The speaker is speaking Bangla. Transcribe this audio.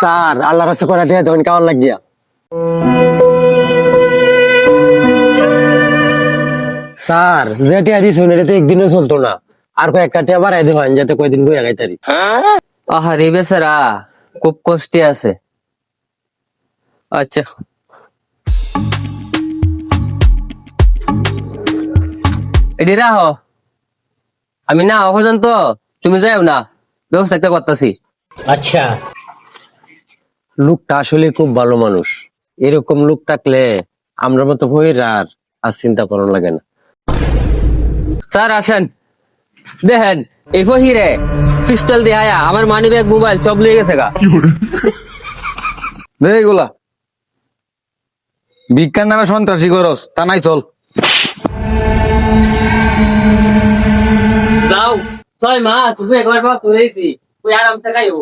স্যার আল্লাহ রাস্তা করে টিয়া তখন কেমন লাগিয়া স্যার যে টিয়া দিছ এটা তো একদিনও চলতো না আর কয়েকটা টিয়া বাড়াই দেবেন যাতে কয়দিন বই আগাই তারি আহারে বেচারা খুব কষ্টে আছে। আচ্ছা এটি রাহো, আমি না হওয়া পর্যন্ত তুমি যাও না, ব্যবস্থা একটা করতেছি। আচ্ছা লোকটা আসলে খুব ভালো মানুষ, এরকম লোক থাকলে আমরা মতো বইয়ের আর চিন্তা করানো লাগে না। স্যার আসেন, দেখেন এই ফহিরে পিস্তল দিয়ে আয়া আমার মানি ব্যাগ মোবাইল সব লিয়ে গেছে গা। দে এগুলা বিজ্ঞান নামে সন্ত্রাসী করস তা নাই চল। যাও 6 মাস তুমি একবার পর তুলেছি তুই আরাম থেকে খাইও।